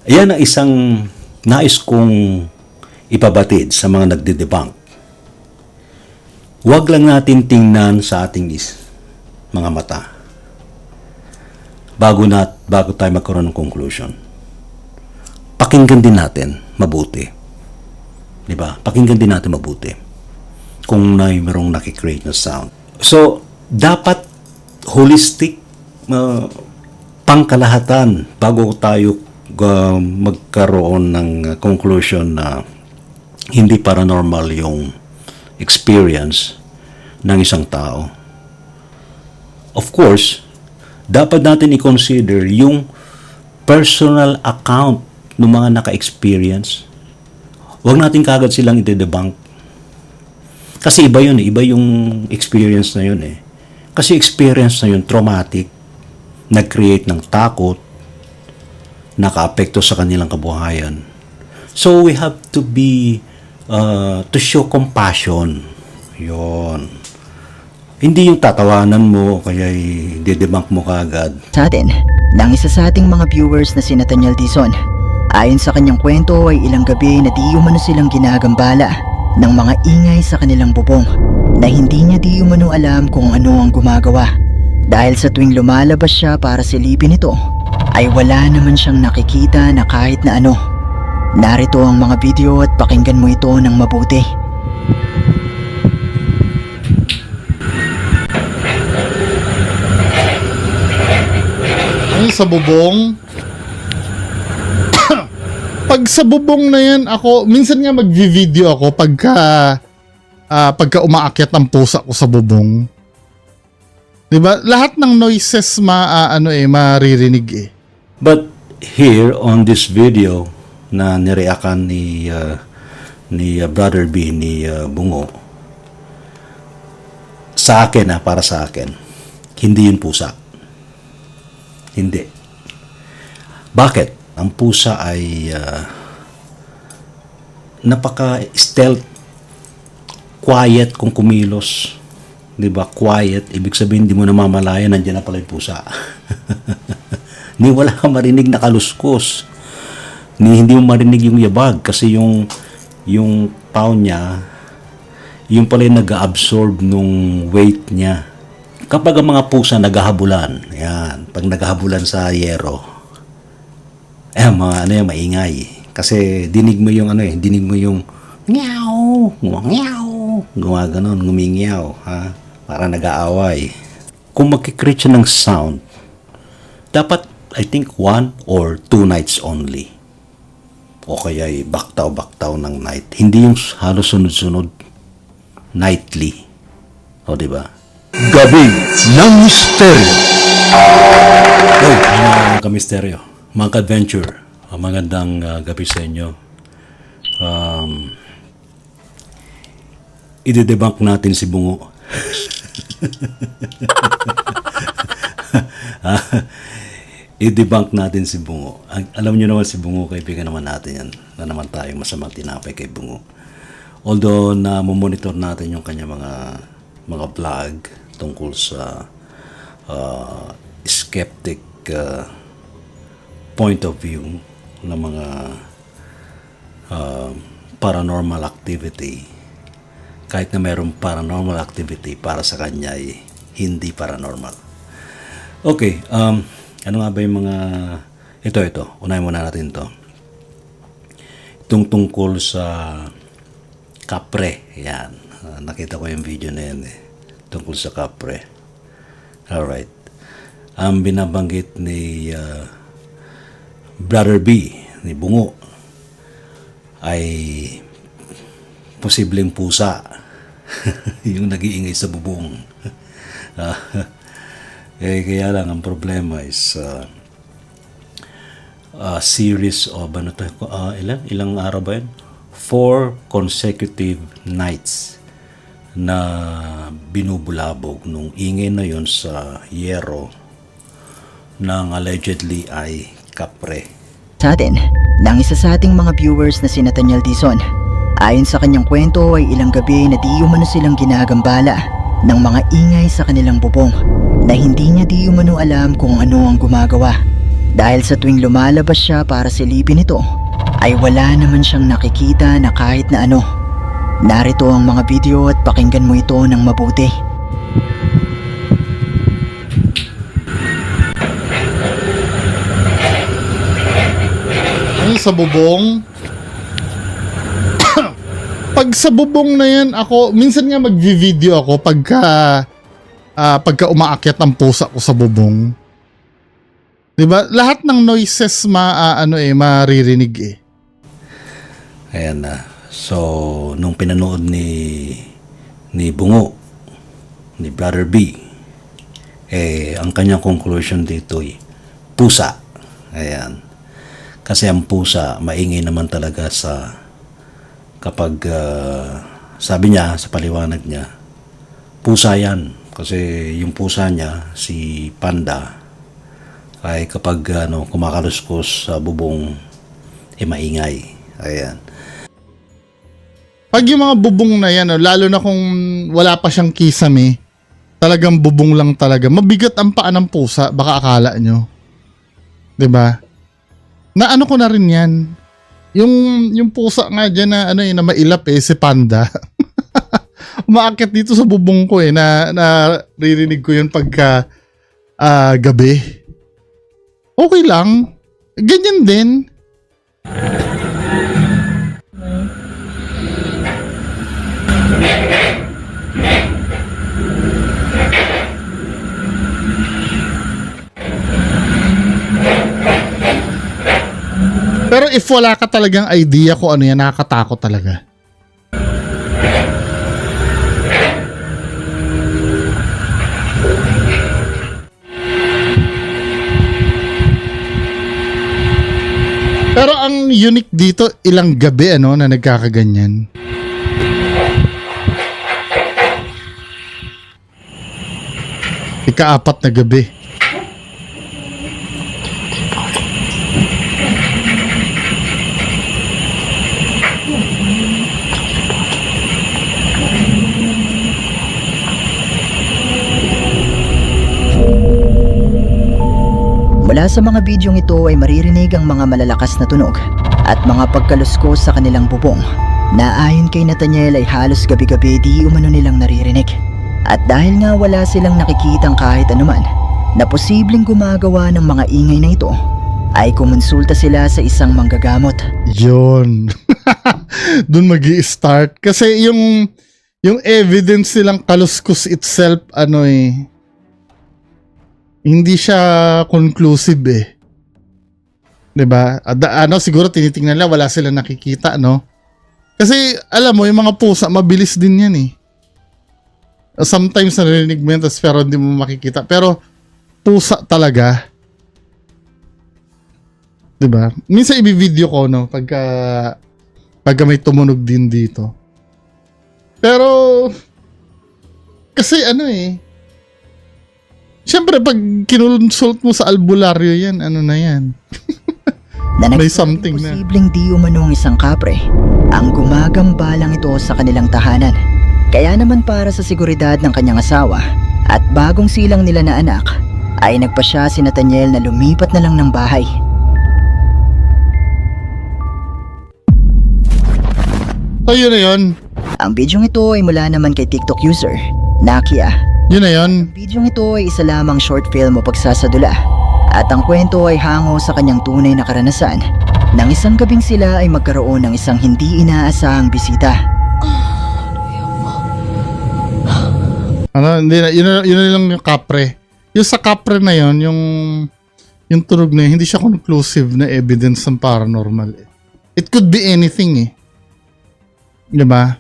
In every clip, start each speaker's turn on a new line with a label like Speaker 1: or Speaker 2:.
Speaker 1: Ayan ang isang nais kong ipabatid sa mga nagde-debunk. Huwag lang natin tingnan sa ating mga mata bago tayo magkaroon ng conclusion. Pakinggan din natin mabuti. Diba? Pakinggan din natin mabuti kung mayroong nakikreate na sound. So, dapat holistic pangkalahatan bago tayo magkaroon ng conclusion na hindi paranormal yung experience ng isang tao. Of course, dapat natin i-consider yung personal account ng mga naka-experience. Huwag natin kagad silang i-debunk. Kasi iba yun iba yung experience na yun Kasi experience na yun, traumatic, nag-create ng takot, naka-apekto sa kanilang kabuhayan. So we have to to show compassion. Yon. Hindi yung tatawanan mo, kaya i-debunk mo kagad.
Speaker 2: Sa atin, ng isa sa ating mga viewers na si Nathaniel Dizon, ayon sa kanyang kwento ay ilang gabi na di umano silang ginagambala ng mga ingay sa kanilang bubong na hindi niya di umano alam kung ano ang gumagawa. Dahil sa tuwing lumalabas siya para silipin ito, ay wala naman siyang nakikita na kahit na ano. Narito ang mga video at pakinggan mo ito ng mabuti.
Speaker 3: Sa bubong. Pag sa bubong na yan, ako minsan nga magvi-video ako pagka umaakyat ang pusa ko sa bubong. 'Di ba? Lahat ng noises maririnig
Speaker 1: But here on this video na nireakan ni Brother B, ni Bungo, sa akin para sa akin, hindi yun pusa. Hindi. Bakit? Ang pusa ay napaka-stealth, quiet kung kumilos. Diba? Quiet. Ibig sabihin, hindi mo namamalayan, nandiyan na pala yung pusa. Ni wala kang marinig na kaluskos. Ni hindi mo marinig yung yabag kasi yung paw niya, yung pala yung nag-absorb nung weight niya. Kapag ang mga pusa naghahabulan, yan, pag naghahabulan sa yero, maingay. Kasi dinig mo yung meow, meow, gumaganon, ngumingyaw, ha? Para nag-aaway. Kung magkikreate siya ng sound, dapat, I think, 1 or 2 nights only. O kaya baktaw-baktaw ng night. Hindi yung halos sunod-sunod. Nightly. O, diba?
Speaker 4: Gabi ng Misteryo.
Speaker 1: Mga kamisteryo, mga ka-adventure, magandang gabi sa inyo. I-debunk natin si Bungo. I-debunk natin si Bungo. Alam nyo naman si Bungo, kaibigan naman natin yan. Na naman tayong masamang tinapay kay Bungo. Although na monitor natin yung kanya mga vlog tungkol sa skeptic point of view ng mga paranormal activity. Kahit na mayroong paranormal activity, para sa kanya ay hindi paranormal. Okay, ano nga ba yung mga ito, unahin muna natin to. Itong tungkol sa kapre, yan. Nakita ko yung video na yan tungkol sa kapre. Alright. Ang binabanggit ni Brother B, ni Bungo, ay posibleng pusa. Yung nag-iingay sa bubong. Kaya lang ang problema is series of ilang araw ba yun? 4 consecutive nights na binubulabog nung ingay na yon sa yero ng allegedly ay kapre.
Speaker 2: Sa atin, ng isa sa ating mga viewers na si Nathaniel Dizon, ayon sa kanyang kwento ay ilang gabi na di umano silang ginagambala ng mga ingay sa kanilang bubong na hindi niya di umano alam kung ano ang gumagawa. Dahil sa tuwing lumalabas siya para silipin ito, ay wala naman siyang nakikita na kahit na ano. Narito ang mga video at pakinggan mo ito ng mabuti.
Speaker 3: Ano sa bubong? Pag sa bubong na yan, ako, minsan nga mag-video ako pagka umaakyat ang pusa ko sa bubong. Diba? Lahat ng noises maririnig eh.
Speaker 1: Ayan na. So, nung pinanood ni Bungo, ni Brother B, ang kanyang conclusion dito ay pusa. Ayan. Kasi ang pusa, maingay naman talaga kapag sabi niya, sa paliwanag niya, pusa yan. Kasi yung pusa niya, si Panda, ay kapag kumakaluskos sa bubong, maingay. Ayan.
Speaker 3: Pag yung mga bubong na yan, lalo na kung wala pa siyang kisame, talagang bubong lang talaga. Mabigat ang paa ng pusa, baka akala nyo. 'Di ba? Na ano ko na rin yan. Yung pusa nga dyan na, na mailap si Panda. Umaakyat dito sa bubong ko na naririnig ko yun pagka gabi. Okay lang. Ganyan din. Pero if wala ka talagang idea kung ano yan, nakakatakot talaga. Pero ang unique dito, ilang gabi na nagkakaganyan. Ika-4 na gabi.
Speaker 2: Mula sa mga bidyong ito ay maririnig ang mga malalakas na tunog at mga pagkaluskos sa kanilang bubong na ayon kay Nathaniel ay halos gabi-gabi di umano nilang naririnig. At dahil nga wala silang nakikitang kahit anuman na posibleng gumagawa ng mga ingay na ito, ay kumonsulta sila sa isang manggagamot.
Speaker 3: Yun. Doon magi-start. Kasi yung evidence nilang kaluskos itself, hindi siya conclusive eh. 'Di ba? Siguro tinitingnan nila wala silang nakikita, no? Kasi alam mo, yung mga pusa mabilis din 'yan eh. Sometimes narinig mo yan, pero hindi mo makikita. Pero pusa talaga. 'Di ba? Minsan i-video ko pagka may tumunog din dito. Pero kasi siyempre, pag kinonsult mo sa albularyo yan, na yan?
Speaker 2: Na
Speaker 3: May something na.
Speaker 2: posibleng di umanong isang kapre ang gumagambalang ito sa kanilang tahanan. Kaya naman para sa seguridad ng kanyang asawa at bagong silang nila na anak, ay nagpa siya si Nathaniel na lumipat na lang ng bahay.
Speaker 3: So yun na yun.
Speaker 2: Ang bidyong ito ay mula naman kay TikTok user, Nakia.
Speaker 3: Yun na yun.
Speaker 2: Ang bidyong ito ay isa lamang short film o pagsasadula at ang kwento ay hango sa kanyang tunay na karanasan nang isang gabing sila ay magkaroon ng isang hindi inaasahang bisita.
Speaker 3: Yun na lang yung kapre. Yung sa kapre na yun, yung tunog na yun, hindi siya conclusive na evidence ng paranormal. It could be anything eh. Diba?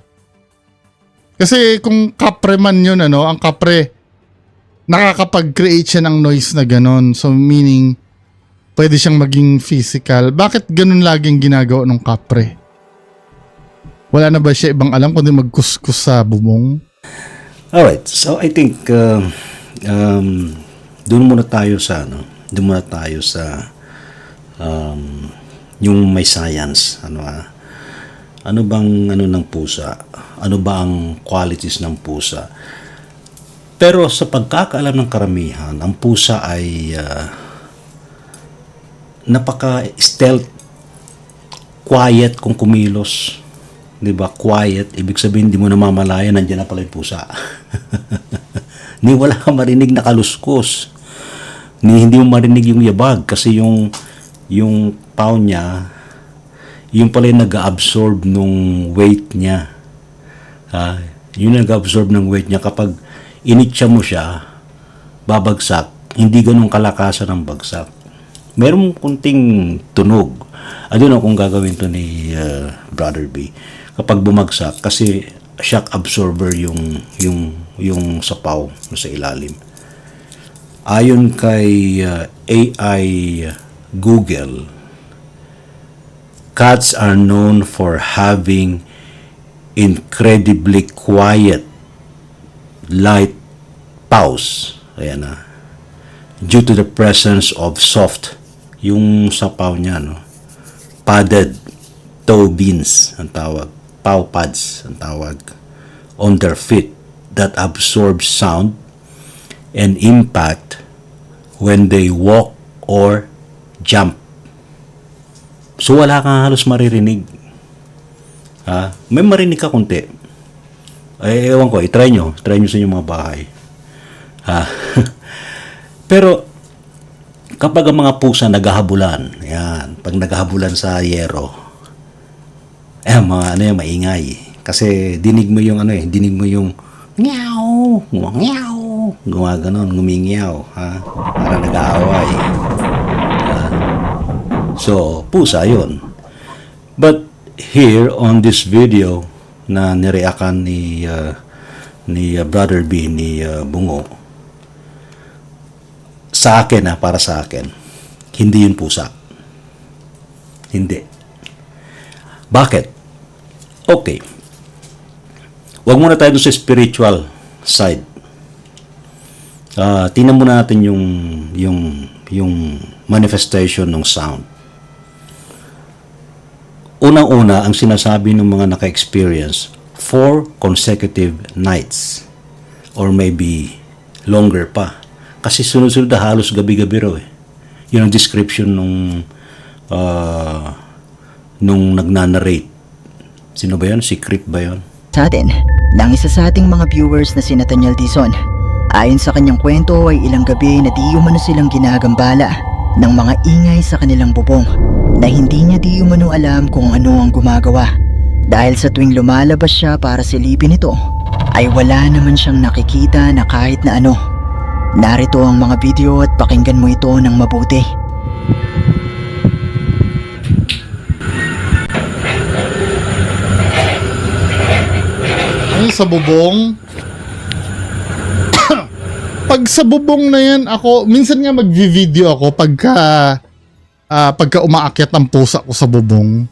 Speaker 3: Kasi kung kapre man yun, ang kapre, nakakapag-create siya ng noise na ganon. So meaning, pwede siyang maging physical. Bakit ganon laging ginagawa ng kapre? Wala na ba siya ibang alam kundi magkuskus sa bubong?
Speaker 1: Alright, so I think doon muna tayo sa yung may science, ano bang ng pusa? Ano ba ang qualities ng pusa? Pero sa pagkakaalam ng karamihan, ang pusa ay napaka-stealth, quiet kung kumilos. 'Di ba? Quiet, ibig sabihin hindi mo namamalayan nandiyan na pala yung pusa. Ni wala kang marinig na kaluskos. Ni hindi mo marinig yung yabag kasi yung paw niya, yung pala yung nag-absorb nung weight niya. Yung nag-absorb ng weight niya kapag initsa mo siya, babagsak, hindi ganun kalakasan ang bagsak. Meron kunting tunog. I don't know kung gagawin to ni Brother B. Kapag bumagsak, kasi shock absorber yung sapaw sa ilalim. Ayon kay AI Google, cats are known for having incredibly quiet, light paws. Ayan na. Due to the presence of soft, yung sapaw niya, no? Padded toe beans, ang tawag. Paw pads, ang tawag. On their feet that absorb sound and impact when they walk or jump. So wala kang halos maririnig. May marinig ka konti. Ay, ewan ko, i-try nyo sa inyong mga bahay. Pero kapag ang mga pusa naghahabulan, yan, pag naghahabulan sa yero, mga maingay. Kasi dinig mo yung meow, meow, gumaganon, ngumingyaw, para nag-aaway. So, pusa yun. But here on this video na nireakan ni Brother B, ni Bungo, sa akin, para sa akin, hindi yun pusa. Hindi. Bakit? Okay. Huwag muna tayo sa spiritual side. Tingnan muna natin yung manifestation ng sound. Unang-una, ang sinasabi ng mga naka-experience, 4 consecutive nights or maybe longer pa. Kasi sunod-sunod na halos gabi-gabi raw eh. Yun ang description nung nagnanarrate. Sino ba yun? Si Creep ba yun?
Speaker 2: Sa atin, ng isa sa ating mga viewers na si Nathaniel Dizon. Ayon sa kanyang kwento ay ilang gabi na di umano silang ginagambala ng mga ingay sa kanilang bubong na hindi niya di umano alam kung ano ang gumagawa. Dahil sa tuwing lumalabas siya para silipin ito, ay wala naman siyang nakikita na kahit na ano. Narito ang mga video at pakinggan mo ito ng mabuti.
Speaker 3: Sa bubong. Pag sa bubong na yan, ako, minsan nga mag-video ako pagka umaakyat ang pusa ko sa bubong.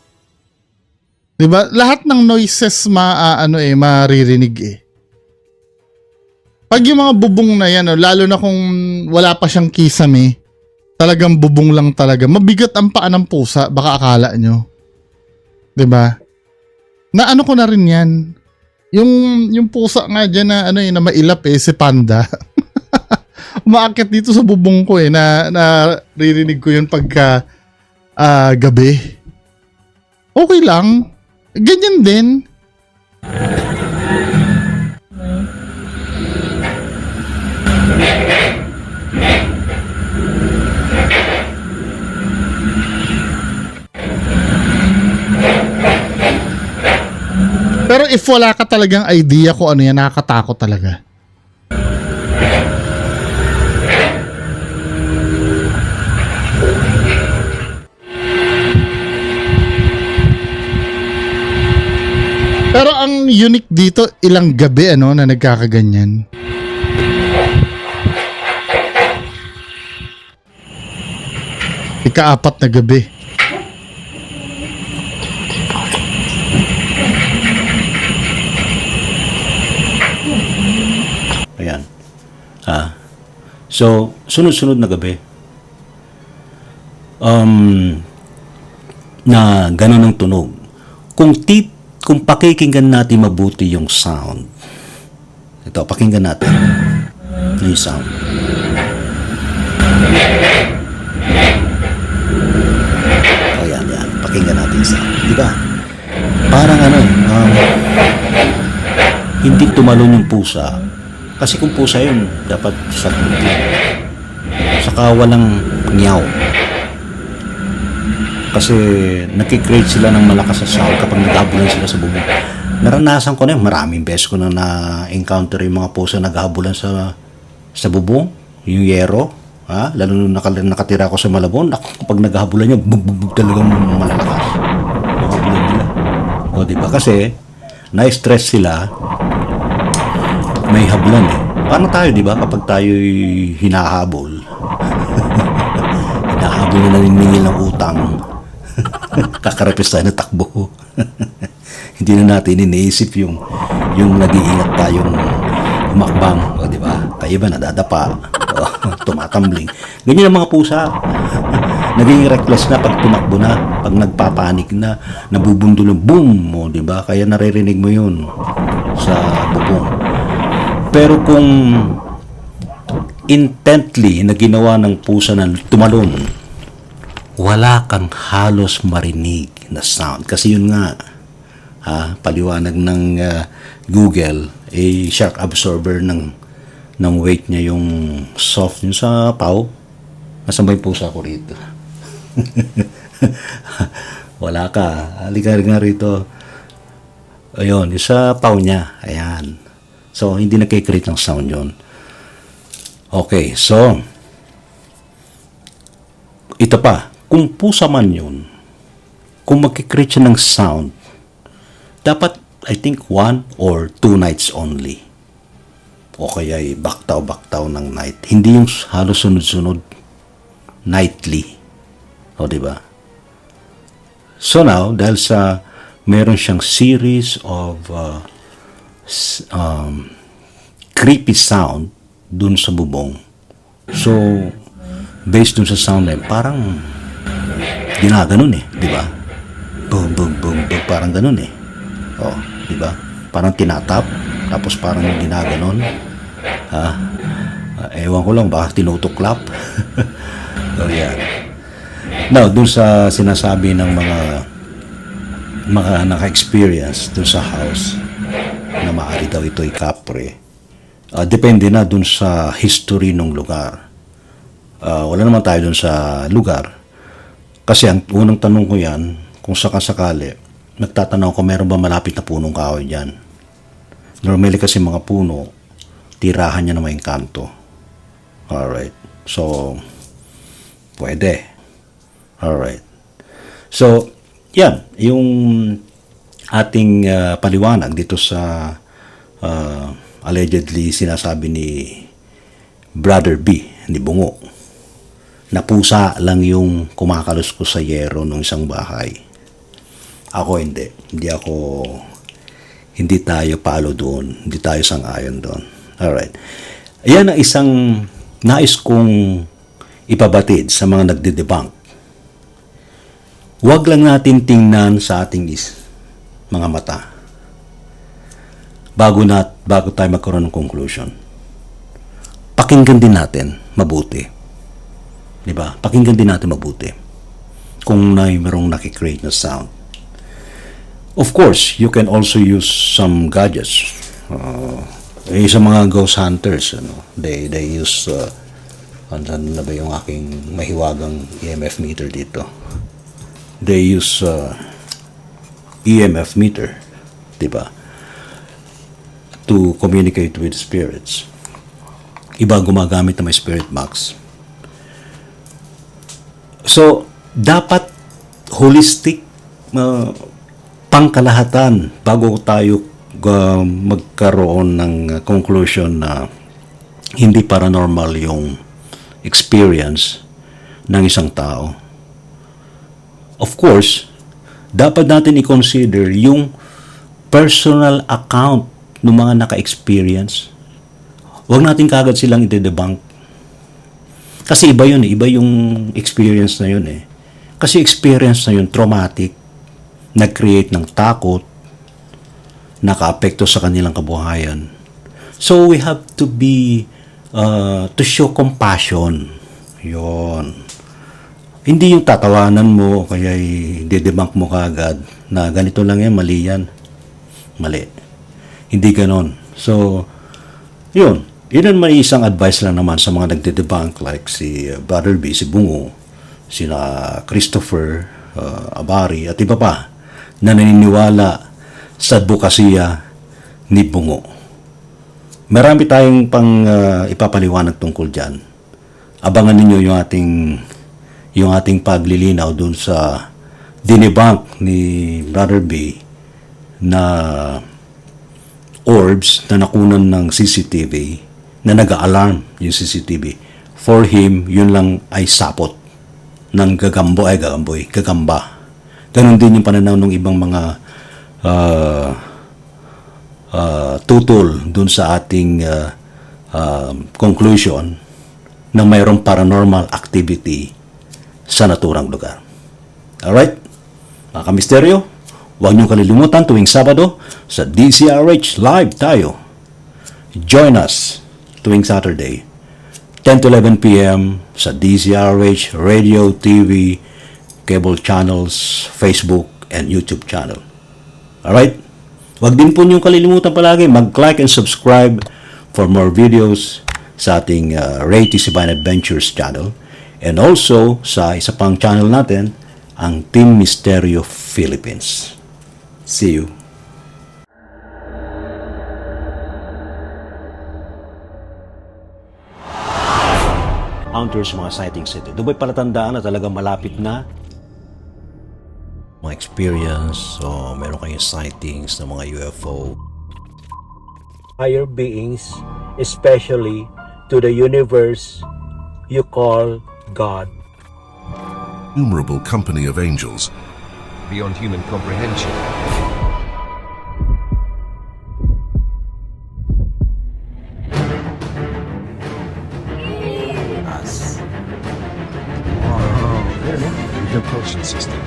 Speaker 3: 'Di ba? Lahat ng noises maririnig eh. Pag yung mga bubong na yan, lalo na kung wala pa siyang kisame, talagang bubong lang talaga. Mabigat ang paa ng pusa, baka akala nyo. 'Di ba? Na ano ko na rin yan. Yung pusa nga dyan na na mailap si Panda. Umaakyat dito sa bubong ko na naririnig ko yun pagka gabi. Okay lang. Ganyan din. Pero if wala ka talagang idea kung ano yan, nakakatakot talaga. Pero ang unique dito, ilang gabi na nagkakaganyan. Ika-4 na gabi.
Speaker 1: Ayan. So, sunod-sunod na gabi. Na ganun ang tunog. Kung pakikinggan natin mabuti yung sound. Ito, pakinggan natin. Yung sound. pakinggan natin sa, di ba? Parang ano, hindi tumalon yung pusa. Kasi kung pusa yun, dapat saglit lang. Saka walang nyaw. Kasi nakikreate sila ng malakas sa sound kapag naghabulan sila sa bubong. Naranasan ko na yun. Maraming beses ko na na-encounter yung mga pusa naghabulan sa bubong. Yung yero. Ha? Lalo nung nakatira ako sa Malabon. Kapag naghabulan niya, bug talagang malalakas. Naghabulan nila. O diba? Kasi na-stress sila. May hablan eh. Paano tayo, diba? Kapag tayo'y hinahabol. Hinahabol na naniningil ng utang. Kakarepes tayo na takbo. Hindi na natin iniisip yung nag-iingat tayong umakbang, o di ba? Kaya ba nadadapa, tumatambling. Ganyan ang mga pusa. Naging reckless na pag tumakbo na, pag nagpapanik na, nabubundol ng boom, o di ba? Kaya naririnig mo yun sa bubong. Pero kung intently na ginawa ng pusa na tumalon, wala kang halos marinig na sound. Kasi yun nga, paliwanag ng Google, shock absorber ng weight niya yung soft yung sa paw. Nasaan ba yung pusa ko rito? Wala ka. Halika nga rito. Ayun, yung sa paw niya. Ayan. So, hindi nakikreate ng sound yun. Okay, so, ito pa. Kung pusa man yun, kung magkikreate siya ng sound, dapat, I think, 1 or 2 nights only. O kaya baktaw-baktaw ng night. Hindi yung halos sunod-sunod, nightly. O, diba? So now, dahil sa meron siyang series of creepy sound dun sa bubong. So, based dun sa sound na yun, parang ginaganon eh, di ba? Boom, boom, boom, boom, parang ganun eh. Oh, di ba? Parang tinatap, tapos parang ginaganon. Ewan ko lang, baka tinutuklap. So, yan. Now, dun sa sinasabi ng mga naka-experience dun sa house na maaari daw ito'y kapre, depende na dun sa history ng lugar. Wala naman tayo dun sa lugar. Kasi ang unang tanong ko yan, kung sakasakali, nagtatanong ko meron ba malapit na punong kahoy dyan. Normally kasi mga puno, tirahan niya na may kanto. Alright. So, pwede. Alright. So, yan. Yung ating paliwanag dito sa allegedly sinasabi ni Brother B, ni Bungo, na pusa lang yung kumakalos ko sa yero ng isang bahay. Ako hindi. Hindi tayo palo doon. Hindi tayo sang-ayon doon. Alright. Ayan ang isang nais kong ipabatid sa mga nagde-debunk. Huwag lang natin tingnan sa ating mga mata bago tayo magkaroon ng conclusion. Pakinggan din natin mabuti. Diba? Pakinggan din natin mabuti kung mayroong nakikreate na sound. Of course, you can also use some gadgets. Sa mga ghost hunters, they use ano na ba yung aking mahiwagang EMF meter dito? They use EMF meter, diba? To communicate with spirits. Iba gumagamit na may spirit box. So, dapat holistic pangkalahatan bago tayo magkaroon ng conclusion na hindi paranormal yung experience ng isang tao. Of course, dapat natin i-consider yung personal account ng mga naka-experience. Huwag natin kagad silang i-debunk. Kasi iba yun eh. Iba yung experience na yun eh. Kasi experience na yun, traumatic, nag-create ng takot, naka-apekto sa kanilang kabuhayan. So, we have to be, to show compassion. Yun. Hindi yung tatawanan mo o kaya didebunk mo kaagad na ganito lang yan, mali yan. Mali. Hindi ganon. So, yun. Yun ang may isang advice lang naman sa mga nagdedebunk like si Brother B, si Bungo, sina Christopher, Abari, at iba pa na naniniwala sa advokasya ni Bungo. Marami tayong pang ipapaliwanag tungkol dyan. Abangan ninyo yung ating paglilinaw dun sa dinebunk ni Brother B na orbs na nakunan ng CCTV na nag-alarm yung CCTV. For him, yun lang ay sapot ng gagamba. Ganon din yung pananaw ng ibang mga tutol dun sa ating conclusion na mayroong paranormal activity sa naturang lugar. Alright? Mga kamisteryo, huwag niyong kalilimutan tuwing Sabado sa DCRH Live tayo. Join us tuwing Saturday, 10 to 11 p.m. sa DCRH Radio, TV, cable channels, Facebook, and YouTube channel. Alright? Huwag din po niyong kalilimutan palagi mag-like and subscribe for more videos sa ating Ray T. Sibine Adventures channel and also sa isa pang channel natin, ang Team Misterio Philippines. See you. Encounters mga sightings ito. Ito ba'y palatandaan na talagang malapit na mga experience o meron kayong sightings ng mga UFO? Higher beings, especially to the universe you call God.
Speaker 5: Innumerable company of angels
Speaker 6: beyond human comprehension. Us. Wow, propulsion system.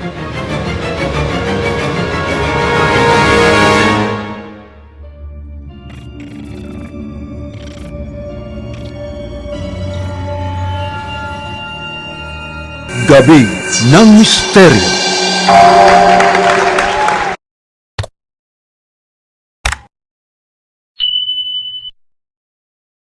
Speaker 4: Gabi ng Misteryo.